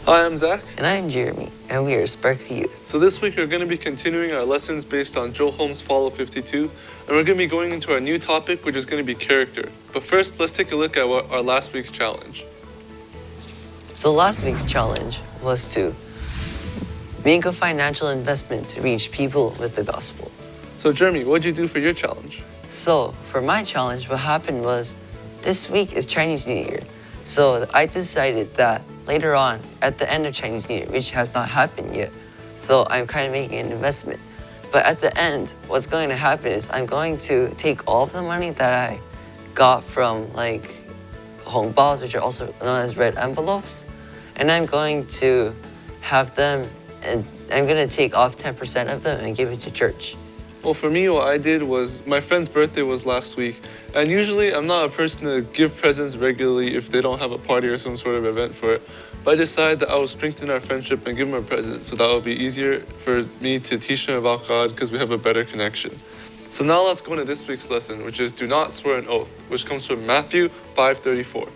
Hi, I'm Zach. And I'm Jeremy, and we are Sparka Youth. So this week we're going to be continuing our lessons based on Joe Holmes' Follow 52, and we're going to be going into our new topic, which is going to be character. But first, let's take a look at our last week's challenge. So last week's challenge was to make a financial investment to reach people with the gospel. So Jeremy, what did you do for your challenge? So for my challenge, what happened was this week is Chinese New Year. So I decided that later on, at the end of Chinese New Year, which has not happened yet, so I'm kind of making an investment. But at the end, what's going to happen is I'm going to take all of the money that I got from like hongbao, which are also known as red envelopes, and I'm going to have them, and I'm going to take off 10% of them and give it to church. Well, for me, what I did was, my friend's birthday was last week, and usually I'm not a person to give presents regularly if they don't have a party or some sort of event for it. But I decided that I would strengthen our friendship and give them a present, so that would be easier for me to teach them about God because we have a better connection. So now let's go into this week's lesson, which is do not swear an oath, which comes from Matthew 5:34.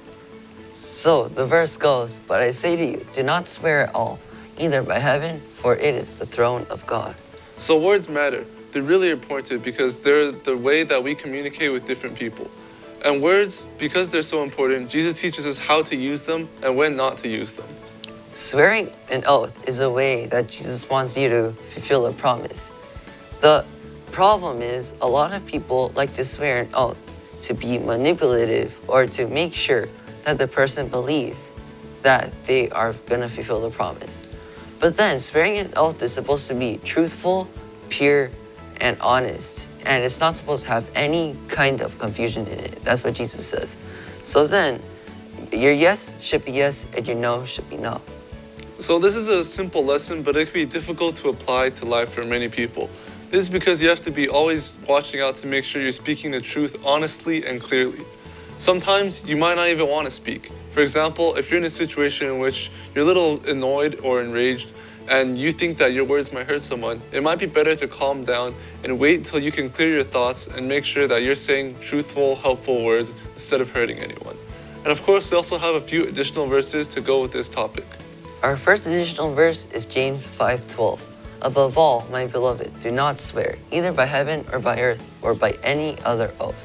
So the verse goes, "But I say to you, do not swear at all, either by heaven, for it is the throne of God." So words matter. They're really important because they're the way that we communicate with different people. And words, because they're so important, Jesus teaches us how to use them and when not to use them. Swearing an oath is a way that Jesus wants you to fulfill a promise. The problem is a lot of people like to swear an oath to be manipulative or to make sure that the person believes that they are going to fulfill the promise. But then swearing an oath is supposed to be truthful, pure, and honest, and it's not supposed to have any kind of confusion in it. That's what Jesus says. So then your yes should be yes and your no should be no. So this is a simple lesson, but it can be difficult to apply to life for many people. This is because you have to be always watching out to make sure you're speaking the truth honestly and clearly. Sometimes you might not even want to speak. For example, if you're in a situation in which you're a little annoyed or enraged and you think that your words might hurt someone, it might be better to calm down and wait until you can clear your thoughts and make sure that you're saying truthful, helpful words instead of hurting anyone. And of course, we also have a few additional verses to go with this topic. Our first additional verse is James 5:12. "Above all, my beloved, do not swear, either by heaven or by earth or by any other oath.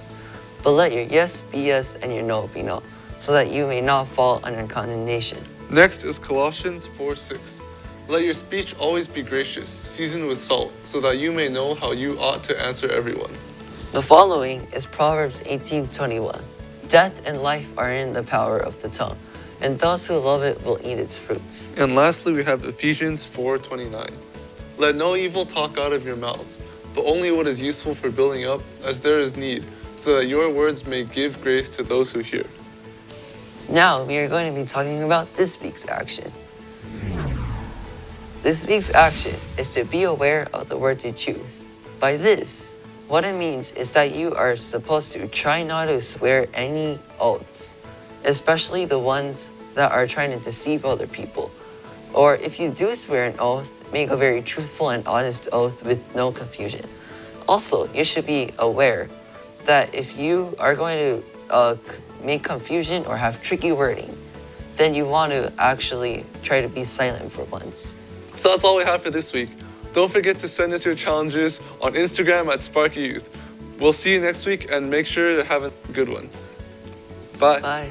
But let your yes be yes and your no be no, so that you may not fall under condemnation." Next is Colossians 4:6. "Let your speech always be gracious, seasoned with salt, so that you may know how you ought to answer everyone." The following is Proverbs 18:21. "Death and life are in the power of the tongue, and those who love it will eat its fruits." And lastly, we have Ephesians 4:29. "Let no evil talk out of your mouths, but only what is useful for building up, as there is need, so that your words may give grace to those who hear." Now we are going to be talking about this week's action. This week's action is to be aware of the word you choose. By this, what it means is that you are supposed to try not to swear any oaths, especially the ones that are trying to deceive other people. Or if you do swear an oath, make a very truthful and honest oath with no confusion. Also, you should be aware that if you are going to make confusion or have tricky wording, then you want to actually try to be silent for once. So that's all we have for this week. Don't forget to send us your challenges on Instagram at Sparka Youth. We'll see you next week and make sure to have a good one. Bye. Bye.